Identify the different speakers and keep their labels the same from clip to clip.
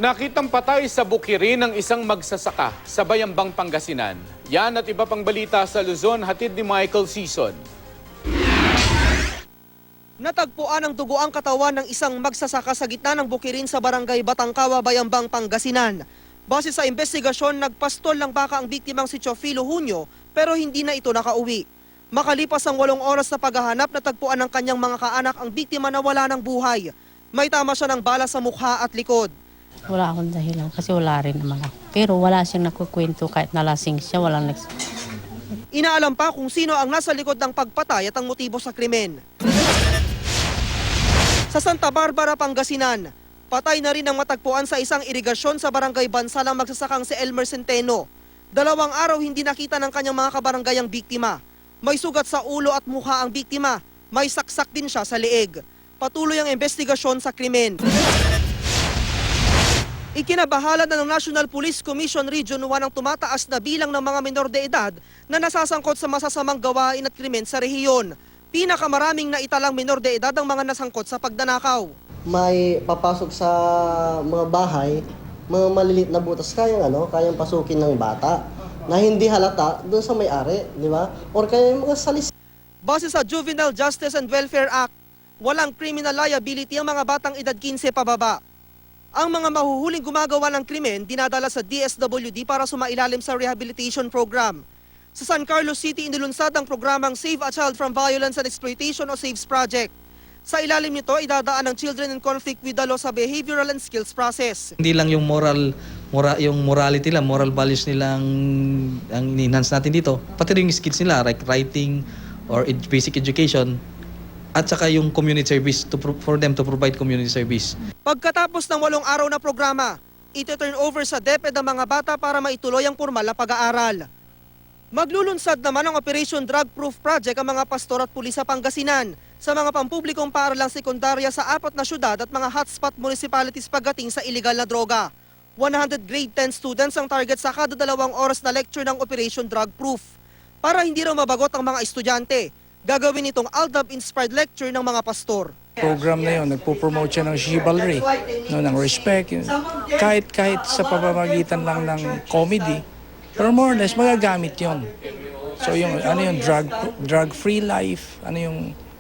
Speaker 1: Nakitang patay sa bukirin ng isang magsasaka sa Bayambang, Pangasinan. Yan at iba pang balita sa Luzon, hatid ni Michael Sison.
Speaker 2: Natagpuan ang dugo ang katawan ng isang magsasaka sa gitna ng bukirin sa barangay Batangkawa, Bayambang, Pangasinan. Base sa investigasyon, nagpastol ng baka ang biktimang si Chofilo Junio pero hindi na ito nakauwi. Makalipas ang 8 oras na paghahanap, natagpuan ng kanyang mga kaanak ang biktima na wala ng buhay. May tama siya ng bala sa mukha at likod.
Speaker 3: Wala akong dahilan kasi wala rin naman ako. Pero wala siyang nakukwento kahit nalasing siya, walang
Speaker 2: Inaalam pa kung sino ang nasa likod ng pagpatay at ang motibo sa krimen. Sa Santa Barbara, Pangasinan, patay na rin ang matagpuan sa isang irigasyon sa barangay Bansalang magsasakang si Elmer Centeno. 2 araw hindi nakita ng kanyang mga kabarangay ang biktima. May sugat sa ulo at mukha ang biktima. May saksak din siya sa leeg. Patuloy ang investigasyon sa krimen. Ikinabahala na ng National Police Commission Region 1 ang tumataas na bilang ng mga menor de edad na nasasangkot sa masasamang gawain at krimen sa rehiyon. Pinakamaraming naitalang menor de edad ang mga nasangkot sa pagnanakaw.
Speaker 4: May papasok sa mga bahay, mga maliliit na butas kayang pasukin ng bata na hindi halata doon sa may-ari, di ba? Or kaya yung mga salis.
Speaker 2: Base sa Juvenile Justice and Welfare Act, walang criminal liability ang mga batang edad 15 pababa. Ang mga mahuhuling gumagawa ng krimen dinadala sa DSWD para sumailalim sa rehabilitation program. Sa San Carlos City, inilunsad ang programang Save a Child from Violence and Exploitation o SAVES Project. Sa ilalim nito, idadaan ng children in conflict with the law sa behavioral and skills process.
Speaker 5: Hindi lang yung yung morality nila, moral values nila ang enhance natin dito. Pati rin yung skills nila, like writing or basic education. At saka yung community service for them to provide community service.
Speaker 2: Pagkatapos ng 8 araw na programa, iti-turn over sa DepEd ang mga bata para maituloy ang formal na pag-aaral. Maglulunsad naman ang Operation Drug Proof Project ang mga pastor at pulis sa Pangasinan sa mga pampublikong paaralang sekundarya sa 4 na syudad at mga hotspot municipalities pagdating sa iligal na droga. 100 grade 10 students ang target sa kada 2 oras na lecture ng Operation Drug Proof. Para hindi raw mabagot ang mga estudyante, gagawin itong Aldab-inspired lecture ng mga pastor.
Speaker 6: Program na yun, nagpo-promote siya ng chivalry, ng respect, kahit sa pamamagitan lang ng comedy. Pero more or less, magagamit yun. So yung, drug-free life,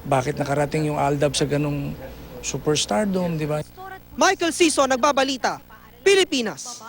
Speaker 6: bakit nakarating yung Aldab sa ganung superstardom, di ba?
Speaker 2: Michael Sison, Nagbabalita, Pilipinas.